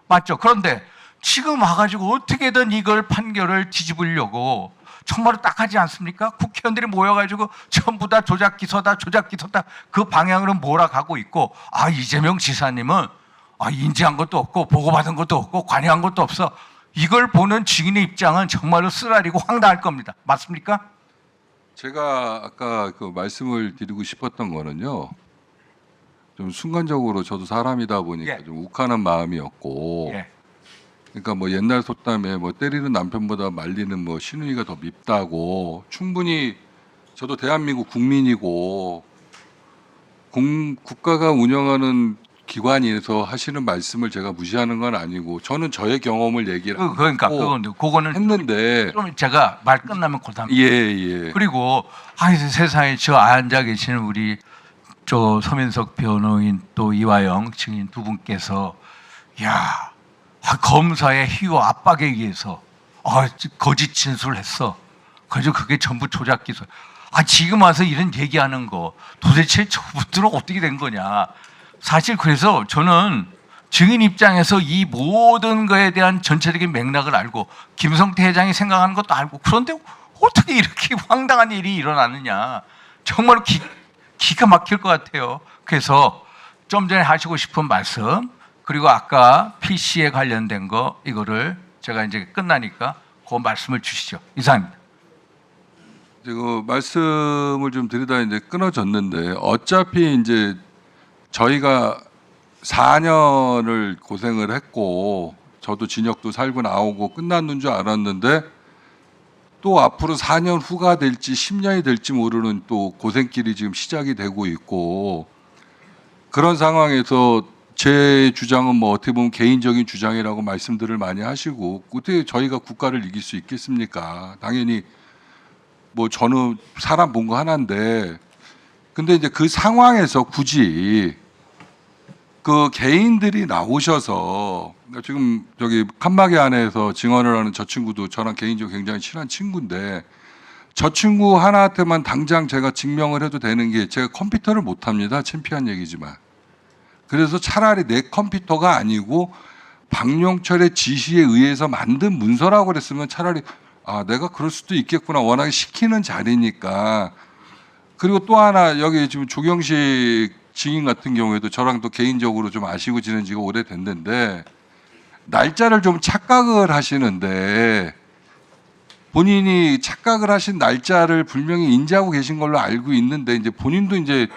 맞죠? 그런데 지금 와가지고 어떻게든 이걸 판결을 뒤집으려고 정말로 딱하지 않습니까? 국회의원들이 모여가지고 전부 다 조작 기소다 그 방향으로 몰아가고 있고, 아 이재명 지사님은 인지한 것도 없고 보고받은 것도 없고 관여한 것도 없어. 이걸 보는 증인의 입장은 정말로 쓰라리고 황당할 겁니다. 맞습니까? 제가 아까 그 말씀을 드리고 싶었던 거는요. 좀 순간적으로 저도 사람이다 보니까 예. 좀 욱하는 마음이었고. 예. 그러니까 뭐 옛날 속담에 뭐 때리는 남편보다 말리는 뭐 시누이가 더 밉다고, 충분히 저도 대한민국 국민이고 국가가 운영하는 기관에서 하시는 말씀을 제가 무시하는 건 아니고, 저는 저의 경험을 얘기를 그러니까 하고 그거는 했는데. 좀 제가 말 끝나면 고담. 예. 그리고 세상에 저 앉아 계시는 우리 저 서민석 변호인 또 이화영 증인 두 분께서 검사의 희요 압박에 의해서 거짓 진술했어. 그래서 그게 전부 조작 기소. 지금 와서 이런 얘기하는 거 도대체 저분들은 어떻게 된 거냐. 사실 그래서 저는 증인 입장에서 이 모든 거에 대한 전체적인 맥락을 알고 김성태 회장이 생각하는 것도 알고, 그런데 어떻게 이렇게 황당한 일이 일어나느냐. 정말 기가 막힐 것 같아요. 그래서 좀 전에 하시고 싶은 말씀, 그리고 아까 PC에 관련된 거 이거를 제가 이제 끝나니까 그 말씀을 주시죠. 이상입니다. 지금 말씀을 좀 드리다 이제 끊어졌는데, 어차피 이제 저희가 4년을 고생을 했고 저도 진역도 살고 나오고 끝났는 줄 알았는데, 또 앞으로 4년 후가 될지 10년이 될지 모르는 또 고생길이 지금 시작이 되고 있고, 그런 상황에서 제 주장은 뭐 어떻게 보면 개인적인 주장이라고 말씀들을 많이 하시고, 어떻게 저희가 국가를 이길 수 있겠습니까? 당연히 뭐 저는 사람 본 거 하나인데, 근데 이제 그 상황에서 굳이 그 개인들이 나오셔서, 지금 저기 칸막이 안에서 증언을 하는 저 친구도 저랑 개인적으로 굉장히 친한 친구인데, 저 친구 하나한테만 당장 제가 증명을 해도 되는 게, 제가 컴퓨터를 못 합니다. 창피한 얘기지만. 그래서 차라리 내 컴퓨터가 아니고 박용철의 지시에 의해서 만든 문서라고 그랬으면 차라리 내가 그럴 수도 있겠구나. 워낙에 시키는 자리니까. 그리고 또 하나, 여기 지금 조경식 증인 같은 경우에도 저랑 또 개인적으로 좀 아시고 지낸 지가 오래됐는데, 날짜를 좀 착각을 하시는데, 본인이 착각을 하신 날짜를 분명히 인지하고 계신 걸로 알고 있는데, 이제 본인도 이제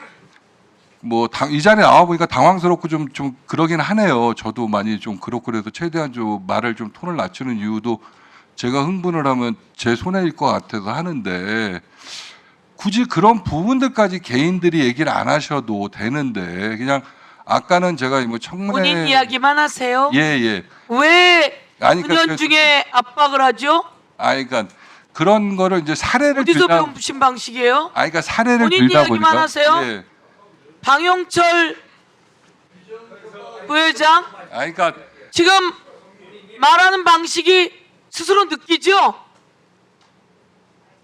뭐 이 자리에 나와 보니까 당황스럽고 좀 그러긴 하네요. 저도 많이 좀 그렇고, 그래서 최대한 좀 말을 좀 톤을 낮추는 이유도 제가 흥분을 하면 제 손해일 것 같아서 하는데, 굳이 그런 부분들까지 개인들이 얘기를 안 하셔도 되는데, 그냥 아까는 제가 뭐 청문회 본인 이야기만 하세요. 예. 왜 아니, 9년 중에 압박을 하죠? 그러니까 그런 거를 이제 사례를 어디서 들다, 배우신 방식이에요? 그러니까 사례를 본인 들다 이야기만 보니까. 하세요? 예. 방용철 부회장 그러니까 지금 말하는 방식이 스스로 느끼죠?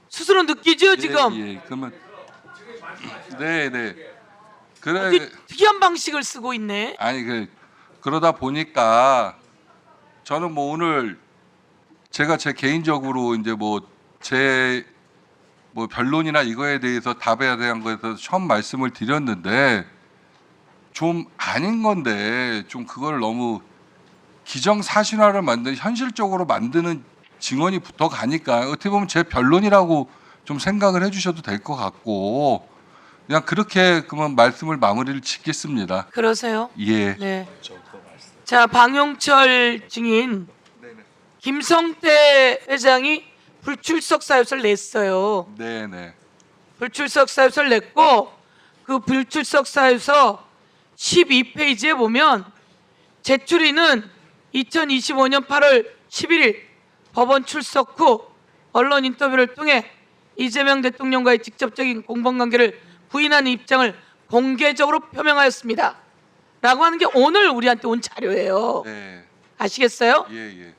스스로 느끼죠 지금? 예. 그러면 네. 그래. 아주 특이한 방식을 쓰고 있네. 아니 그러다 보니까 저는 뭐 오늘 제가 제 개인적으로 이제 뭐 제 뭐 변론이나 이거에 대해서 답에 대한 거에 대해서 처음 말씀을 드렸는데, 좀 아닌 건데 좀 그걸 너무 기정사실화를 만든, 현실적으로 만드는 증언이 붙어 가니까 어떻게 보면 제 변론이라고 좀 생각을 해주셔도 될 것 같고 그냥 그렇게 그만 말씀을 마무리를 짓겠습니다. 그러세요? 예. 네. 자, 방용철 증인 김성태 회장이 불출석 사유서를 냈어요. 네네. 불출석 사유서를 냈고 그 불출석 사유서 12페이지에 보면 제출인은 2025년 8월 11일 법원 출석 후 언론 인터뷰를 통해 이재명 대통령과의 직접적인 공범관계를 부인하는 입장을 공개적으로 표명하였습니다. 라고 하는 게 오늘 우리한테 온 자료예요. 네. 아시겠어요? 예.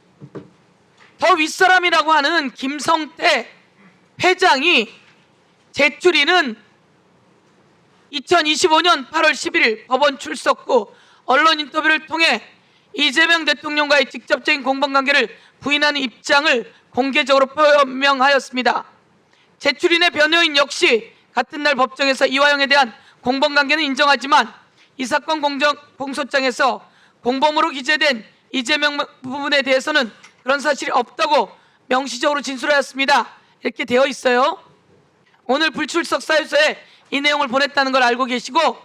더 윗사람이라고 하는 김성태 회장이 제출인은 2025년 8월 11일 법원 출석 후 언론 인터뷰를 통해 이재명 대통령과의 직접적인 공범관계를 부인하는 입장을 공개적으로 표명하였습니다. 제출인의 변호인 역시 같은 날 법정에서 이화영에 대한 공범관계는 인정하지만 이 사건 공소장에서 공범으로 기재된 이재명 부분에 대해서는 그런 사실이 없다고 명시적으로 진술하였습니다. 이렇게 되어 있어요. 오늘 불출석 사유서에 이 내용을 보냈다는 걸 알고 계시고,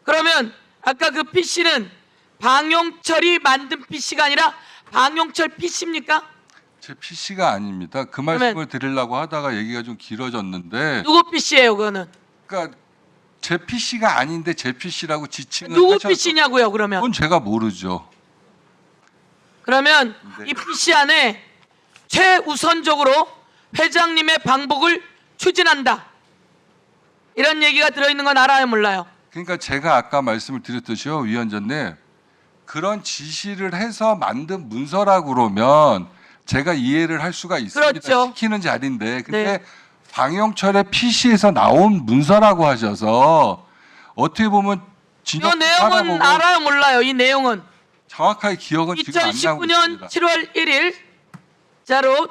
그러면 아까 그 PC는 방용철이 만든 PC가 아니라 방용철 PC입니까? 제 PC가 아닙니다. 그 말씀을 드리려고 하다가 얘기가 좀 길어졌는데 누구 PC예요, 그거는? 그러니까 제 PC가 아닌데 제 PC라고 지칭을 누구 하셔서 PC냐고요, 그러면? 그건 제가 모르죠. 그러면 네. 이 PC 안에 최우선적으로 회장님의 방북을 추진한다, 이런 얘기가 들어있는 건 알아요, 몰라요? 그러니까 제가 아까 말씀을 드렸듯이요, 위원장님, 그런 지시를 해서 만든 문서라고 그러면 제가 이해를 할 수가 있습니다. 그렇죠. 시키는 자리인데, 근데 네. 방영철의 PC에서 나온 문서라고 하셔서 어떻게 보면 이 진영 내용은 알아요, 몰라요? 이 내용은 정확하게 기억은 지금 안 나고 2019년 있습니다. 7월 1일 자로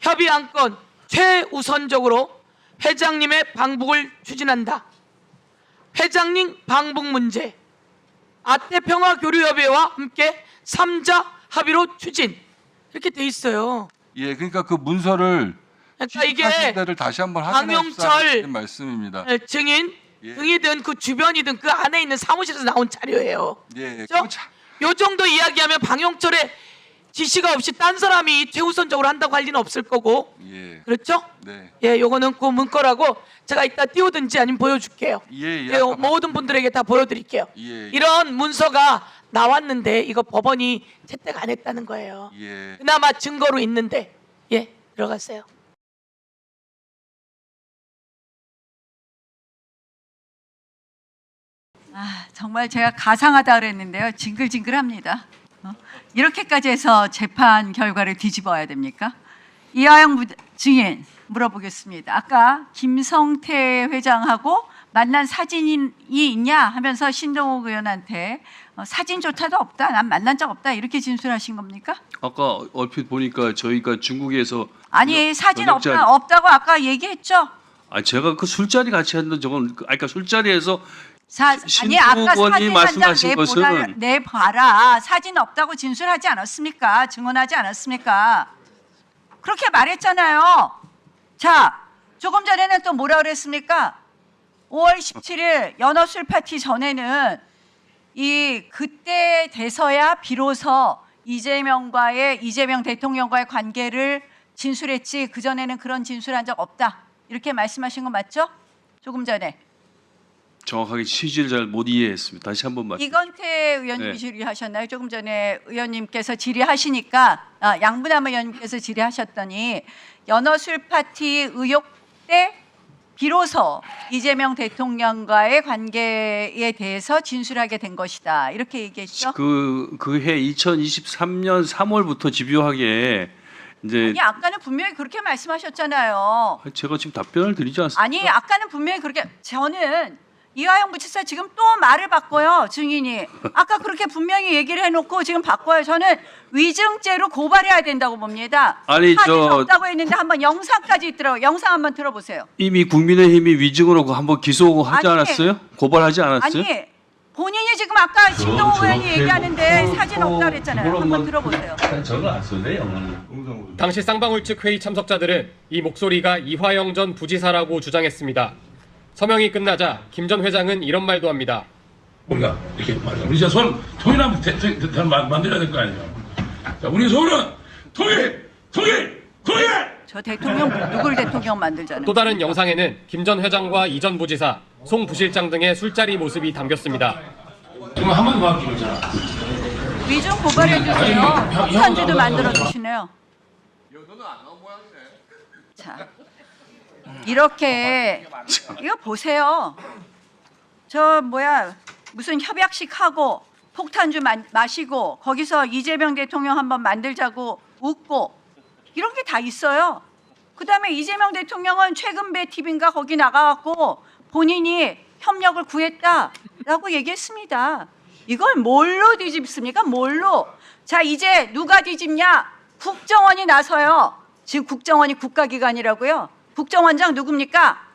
협의 안건 최우선적으로 회장님의 방북을 추진한다. 회장님 방북 문제 아태평화교류협의회와 함께 3자 합의로 추진, 이렇게 돼 있어요. 예, 그러니까 그 문서를 그러니까 이게 취득하신 데를 다시 한번 확인해주시는 방용철 말씀입니다. 증인 예. 등이든 그 주변이든 그 안에 있는 사무실에서 나온 자료예요. 예, 그렇죠? 그거 참- 요 정도 이야기하면 방용철의 지시가 없이 딴 사람이 최우선적으로 한다고 할 리는 없을 거고, 예, 그렇죠? 네, 예, 요거는 그 문거라고 제가 이따 띄우든지 아니면 보여줄게요. 예, 예, 모든 분들에게 다 보여드릴게요. 예, 이런 문서가 나왔는데 이거 법원이 채택 안 했다는 거예요. 예. 그나마 증거로 있는데. 예, 들어가세요. 정말 제가 가상하다 그랬는데요. 징글징글합니다. 이렇게까지 해서 재판 결과를 뒤집어야 됩니까? 이화영 증인 물어보겠습니다. 아까 김성태 회장하고 만난 사진이 있냐 하면서 신동욱 의원한테 사진조차도 없다, 난 만난 적 없다, 이렇게 진술하신 겁니까? 아까 얼핏 보니까 저희가 중국에서 아니, 사진 저녁 없다고 아까 얘기했죠? 제가 그 술자리 같이 했는데 저건 그러니까 술자리에서 아니, 아까 신동욱 의원이 사진 말씀하신 한장 것은 내봐라. 사진 없다고 진술하지 않았습니까? 증언하지 않았습니까? 그렇게 말했잖아요. 자, 조금 전에는 또 뭐라 그랬습니까? 5월 17일 연어술 파티 전에는 그때 돼서야 비로소 이재명 대통령과의 관계를 진술했지, 그 전에는 그런 진술한 적 없다, 이렇게 말씀하신 거 맞죠? 조금 전에. 정확하게 취지를 잘 못 이해했습니다. 다시 한번 말씀. 이건태 의원님이 네. 질의하셨나요? 조금 전에 의원님께서 질의하시니까 양분남 의원님께서 질의하셨더니 연어술 파티 의혹 때 비로소 이재명 대통령과의 관계에 대해서 진술하게 된 것이다, 이렇게 얘기했죠. 그해 2023년 3월부터 집요하게 이제 아니, 아까는 분명히 그렇게 말씀하셨잖아요. 제가 지금 답변을 드리지 않습니까? 아니, 아까는 분명히 그렇게. 저는 이화영 부지사 지금 또 말을 바꿔요, 증인이. 아까 그렇게 분명히 얘기를 해놓고 지금 바꿔요. 저는 위증죄로 고발해야 된다고 봅니다. 아니, 사진 저 없다고 했는데 한번 영상까지 있더라고요. 영상 한번 들어보세요. 이미 국민의힘이 위증으로 한번 기소하지 아니, 않았어요? 고발하지 않았어요? 아니, 본인이 지금 아까 신동호 의원이 얘기하는데 사진 없다 그랬잖아요. 한번 들어보세요. 저는 안 써요. 당시 쌍방울 측 회의 참석자들은 이 목소리가 이화영 전 부지사라고 주장했습니다. 서명이 끝나자 김 전 회장은 이런 말도 합니다. 우리가 이렇게 말이야. 우리 저 손 통일하면 만들어야 될 거 아니에요. 자, 우리 손은 통일. 저 대통령 누굴 대통령 만들자는 또 다른 영상에는 김 전 회장과 이 전 부지사, 송 부실장 등의 술자리 모습이 담겼습니다. 지금 한마디 더 할게요. 위중 고발해 주세요. 폭탄주도 만들어 주시네요. 자, 이렇게 이거 보세요. 저 무슨 협약식 하고 폭탄주 마시고 거기서 이재명 대통령 한번 만들자고 웃고 이런 게 다 있어요. 그다음에 이재명 대통령은 최근배 TV인가 거기 나가갖고 본인이 협력을 구했다라고 얘기했습니다. 이걸 뭘로 뒤집습니까? 뭘로? 자, 이제 누가 뒤집냐? 국정원이 나서요. 지금 국정원이 국가기관이라고요. 국정원장 누굽니까?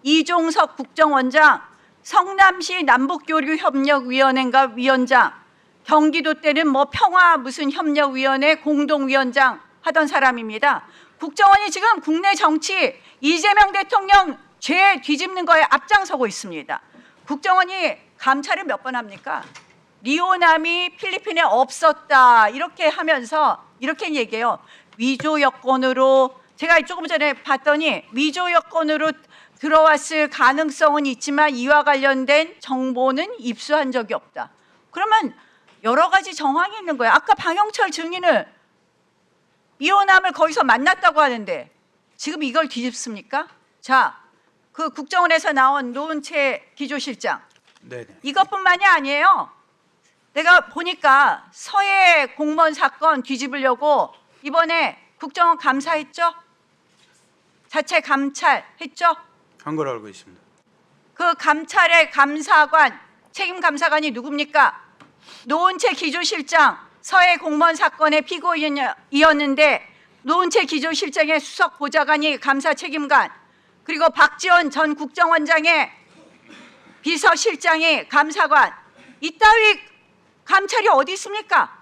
이종석 국정원장, 성남시 남북교류협력위원회인가 위원장, 경기도 때는 뭐 평화 무슨 협력위원회 공동위원장 하던 사람입니다. 국정원이 지금 국내 정치 이재명 대통령 죄 뒤집는 거에 앞장서고 있습니다. 국정원이 감찰을 몇 번 합니까? 리오남이 필리핀에 없었다 이렇게 하면서 이렇게 얘기해요. 위조 여권으로 제가 조금 전에 봤더니 위조 여권으로 들어왔을 가능성은 있지만 이와 관련된 정보는 입수한 적이 없다. 그러면 여러 가지 정황이 있는 거예요. 아까 방영철 증인을 이호남을 거기서 만났다고 하는데 지금 이걸 뒤집습니까? 자, 그 국정원에서 나온 노은채 기조실장. 네네. 이것뿐만이 아니에요. 내가 보니까 서해 공무원 사건 뒤집으려고 이번에 국정원 감사했죠? 자체 감찰했죠? 한 걸 알고 있습니다. 그 감찰의 감사관, 책임 감사관이 누굽니까? 노은채 기조실장 서해 공무원 사건의 피고인이었는데 노은채 기조실장의 수석 보좌관이 감사 책임관, 그리고 박지원 전 국정원장의 비서실장이 감사관, 이따위 감찰이 어디 있습니까?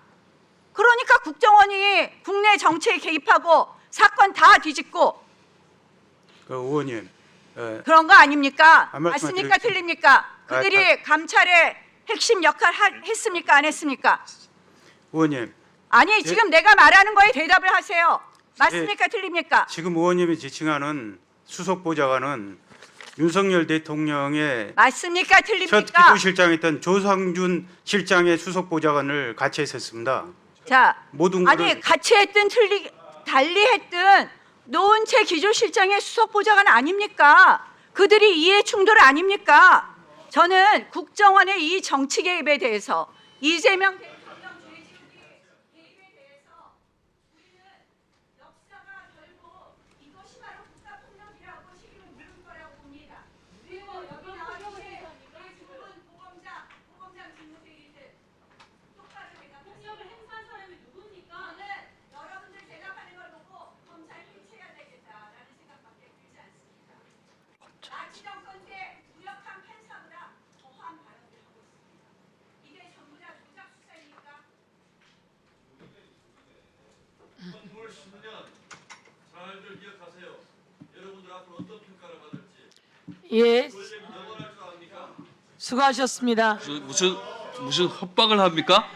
그러니까 국정원이 국내 정치에 개입하고 사건 다 뒤집고 그 의원님 그런 거 아닙니까? 한 말씀만 맞습니까? 틀립니까? 그들이 감찰의 핵심 역할 했습니까? 안 했습니까? 의원님 아니 지금 내가 말하는 거에 대답을 하세요. 맞습니까? 틀립니까? 지금 의원님이 지칭하는 수석 보좌관은 윤석열 대통령의 맞습니까? 첫 틀립니까? 기조실장이었던 조상준 실장의 수석 보좌관을 같이 했었습니다. 자, 모든 아니 거를 같이 했든 달리 했든 노은채 기조실장의 수석 보좌관 아닙니까? 그들이 이해 충돌 아닙니까? 저는 국정원의 이 정치 개입에 대해서 이재명 대통령 죄지은의 개입에 대해서 우리는 역사가 결국 이것이 바로 국가폭력이라고 책임을 물을 거라고 봅니다. 그리고 여기 나와주신 보검장 직무대리들 똑바로 대답하세요. 폭력을 행사한 사람이 누굽니까? 저는 여러분들 대답하는 걸 보고 검찰 해체해야 되겠다라는 생각밖에 들지 않습니다. 나치 정권 때 무력한 팬사보다 더한 발언을 하고 있습니다. 이게 전부 다 조작 수사입니까? 10년 잘들 기억하세요. 여러분들 앞으로 어떤 평가를 받을지. 예, 넘어갈 줄 압니까? 수고하셨습니다. 무슨 협박을 합니까?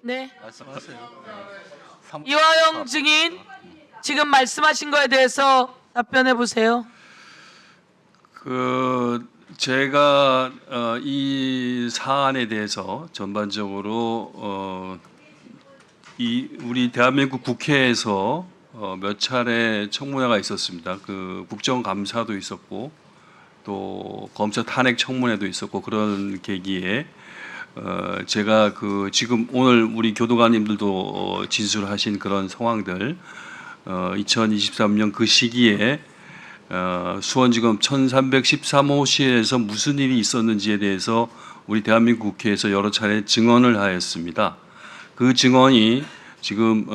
네. 말씀하세요. 이화영 증인 지금 말씀하신 거에 대해서 답변해 보세요. 제가 이 사안에 대해서 전반적으로 이 우리 대한민국 국회에서 몇 차례 청문회가 있었습니다. 그 국정감사도 있었고 또 검찰 탄핵 청문회도 있었고 그런 계기에 제가 그 지금 오늘 우리 교도관님들도 진술하신 그런 상황들 2023년 그 시기에 수원지검 1313호실에서 무슨 일이 있었는지에 대해서 우리 대한민국 국회에서 여러 차례 증언을 하였습니다. 그 증언이 지금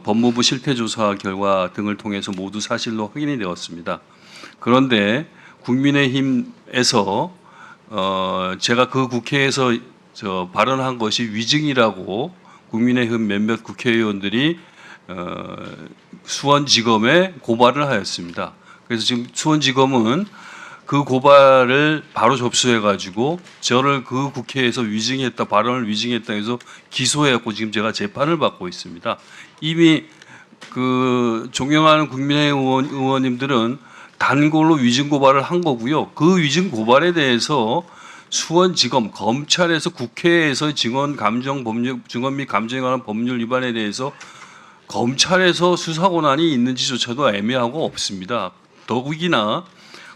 법무부 실태조사 결과 등을 통해서 모두 사실로 확인이 되었습니다. 그런데 국민의힘에서 제가 그 국회에서 발언한 것이 위증이라고 국민의힘 몇몇 국회의원들이 수원지검에 고발을 하였습니다. 그래서 지금 수원지검은 그 고발을 바로 접수해 가지고 저를 그 국회에서 위증했다, 발언을 위증했다 해서 기소해갖고 지금 제가 재판을 받고 있습니다. 이미 그 존경하는 국민의힘 의원님들은 단골로 위증 고발을 한 거고요. 그 위증 고발에 대해서 수원지검, 검찰에서 국회에서 증언 및 감정에 관한 법률 위반에 대해서 검찰에서 수사 권한이 있는지조차도 애매하고 없습니다. 더욱이나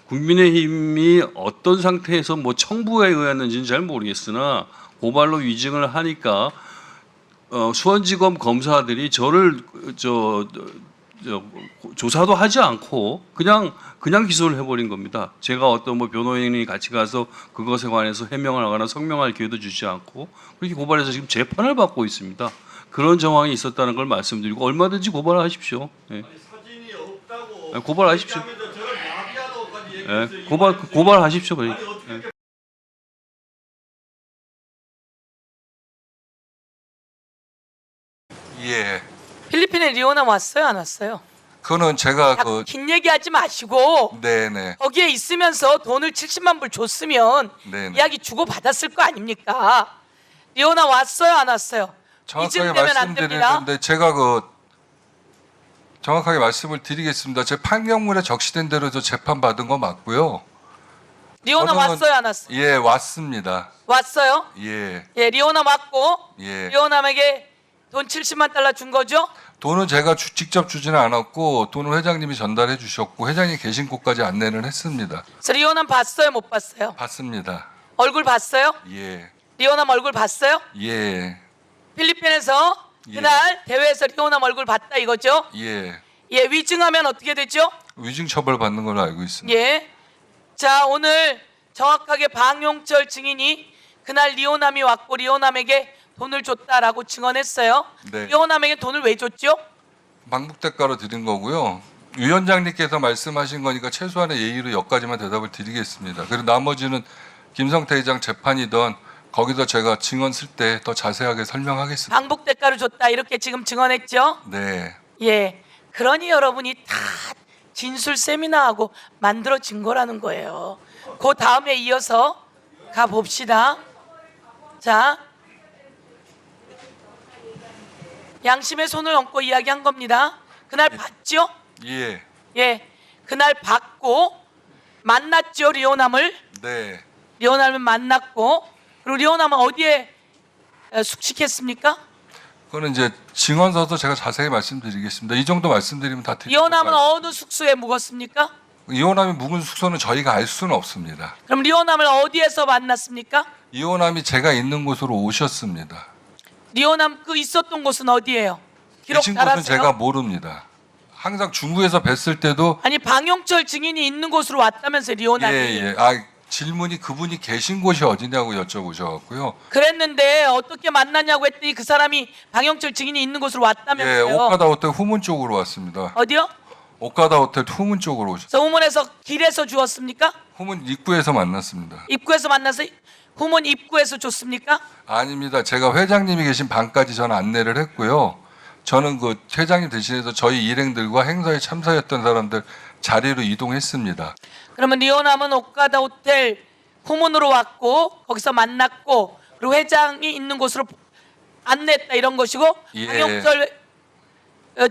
국민의힘이 어떤 상태에서 뭐 청부에 의했는지는 잘 모르겠으나 고발로 위증을 하니까 수원지검 검사들이 저를 조사도 하지 않고 그냥 기소를 해버린 겁니다. 제가 어떤 뭐 변호인이 같이 가서 그것에 관해서 해명을 하거나 성명할 기회도 주지 않고 그렇게 고발해서 지금 재판을 받고 있습니다. 그런 정황이 있었다는 걸 말씀드리고 얼마든지 고발하십시오. 네. 사진이 없다고 고발하십시오. 얘기하면서 저를 마피아도까지 네. 얘기했어요. 고발하십시오. 아니, 그러니까. 어떻게 네. 예. 필리핀에 리오남 왔어요, 안 왔어요? 그거는 제가 자꾸 긴 얘기하지 마시고 네네. 거기에 있으면서 돈을 70만 불 줬으면 네네. 이야기 주고 받았을 거 아닙니까? 리오남 왔어요, 안 왔어요? 정확하게 이쯤되면 안 됩니다. 말씀드리는데 제가 정확하게 말씀을 드리겠습니다. 제 판결문에 적시된 대로 저 재판 받은 거 맞고요. 리오남 저는- 왔어요, 안 왔어요? 예, 왔습니다. 왔어요? 예, 예, 리오남 왔고 예. 리오남에게 돈 70만 달러 준 거죠? 돈은 제가 직접 주지는 않았고 돈은 회장님이 전달해 주셨고 회장님 계신 곳까지 안내를 했습니다. 그래서 리오남 봤어요, 못 봤어요? 봤습니다. 얼굴 봤어요? 예, 리오남 얼굴 봤어요? 예, 필리핀에서 예. 그날 대회에서 리오남 얼굴 봤다 이거죠? 예. 예, 위증하면 어떻게 되죠? 위증 처벌 받는 걸로 알고 있습니다. 예. 자, 오늘 정확하게 방용철 증인이 그날 리오남이 왔고 리오남에게 돈을 줬다라고 증언했어요. 네. 리오남에게 돈을 왜 줬죠? 방북대가로 드린 거고요. 위원장님께서 말씀하신 거니까 최소한의 예의로 여기까지만 대답을 드리겠습니다. 그리고 나머지는 김성태 회장 재판이던 거기서 제가 증언 쓸 때 더 자세하게 설명하겠습니다. 방북 대가를 줬다 이렇게 지금 증언했죠? 네. 예. 그러니 여러분이 다 진술 세미나하고 만들어진 거라는 거예요. 그 다음에 이어서 가 봅시다. 자, 양심의 손을 얹고 이야기한 겁니다. 그날 봤죠? 예. 예. 그날 봤고 만났죠, 리오남을. 네. 리오남을 만났고 그리고 리오남은 어디에 숙식했습니까? 그거는 이제 증언서도 제가 자세히 말씀드리겠습니다. 이 정도 말씀드리면 다 드리는 리오남은 거죠. 어느 숙소에 묵었습니까? 이호남이 묵은 숙소는 저희가 알 수는 없습니다. 그럼 리오남을 어디에서 만났습니까? 이호남이 제가 있는 곳으로 오셨습니다. 리오남 그 있었던 곳은 어디예요? 기록 계신 잘 곳은 하세요? 제가 모릅니다. 항상 중구에서 뵀을 때도 아니 방용철 증인이 있는 곳으로 왔다면서 리오남이. 예. 질문이 그분이 계신 곳이 어디냐고 여쭤보셔갖고요. 그랬는데 어떻게 만났냐고 했더니 그 사람이 방용철 증인이 있는 곳으로 예, 왔다면서요. 오카다 호텔 후문 쪽으로 왔습니다. 어디요? 오카다 호텔 후문 쪽으로 오셨어요. 그래서 후문에서 길에서 주었습니까? 후문 입구에서 만났습니다. 입구에서 만나서 후문 입구에서 줬습니까? 아닙니다. 제가 회장님이 계신 방까지 저는 안내를 했고요. 저는 그 회장님 대신해서 저희 일행들과 행사에 참석했던 사람들 자리로 이동했습니다. 그러면 리오남은 오카다 호텔 후문으로 왔고 거기서 만났고 그리고 회장이 있는 곳으로 안내했다 이런 것이고 예. 방용철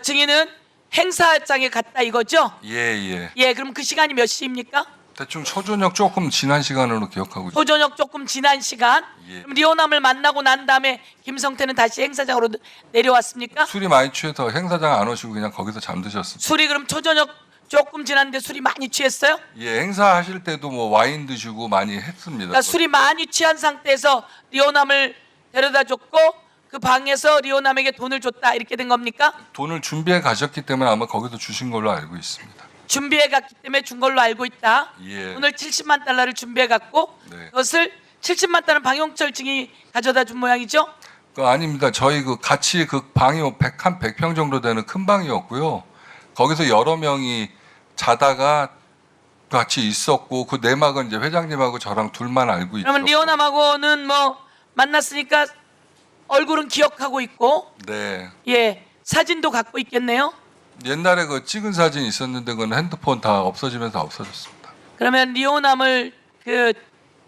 증인은 행사장에 갔다 이거죠? 예. 예, 그럼 그 시간이 몇 시입니까? 대충 초저녁 조금 지난 시간으로 기억하고 있습니다. 소저녁 조금 지난 시간. 예. 그럼 리오남을 만나고 난 다음에 김성태는 다시 행사장으로 내려왔습니까? 술이 많이 취해서 행사장 안 오시고 그냥 거기서 잠드셨습니다. 술이 그럼 초저녁 조금 지났는데 술이 많이 취했어요? 예, 행사하실 때도 뭐 와인 드시고 많이 했습니다. 그러니까 술이 많이 취한 상태에서 리오남을 데려다 줬고 그 방에서 리오남에게 돈을 줬다 이렇게 된 겁니까? 돈을 준비해 가셨기 때문에 아마 거기서 주신 걸로 알고 있습니다. 준비해 갔기 때문에 준 걸로 알고 있다. 예. 오늘 70만 달러를 준비해 갔고 네. 그것을 70만 달러 방용철 증인이 가져다 준 모양이죠. 아닙니다. 저희 그 같이 그 방이 한 100평 정도 되는 큰 방이었고요. 거기서 여러 명이 자다가 같이 있었고 그 내막은 이제 회장님하고 저랑 둘만 알고 있죠. 그러면 리오남하고는 뭐 만났으니까 얼굴은 기억하고 있고 네. 예 사진도 갖고 있겠네요. 옛날에 그 찍은 사진 있었는데 그건 핸드폰 다 없어지면서 없어졌습니다. 그러면 리오남을 그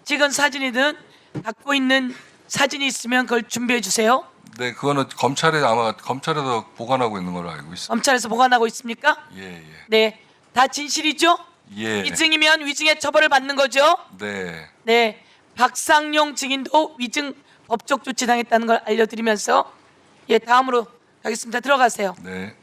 찍은 사진이든 갖고 있는 사진이 있으면 그걸 준비해 주세요. 네, 그거는 검찰에서 보관하고 있는 걸로 알고 있습니다. 검찰에서 보관하고 있습니까? 예, 네, 다 진실이죠? 예. 위증이면 위증의 처벌을 받는 거죠? 네. 네, 박상용 증인도 위증 법적 조치 당했다는 걸 알려드리면서 예 다음으로 가겠습니다. 들어가세요. 네.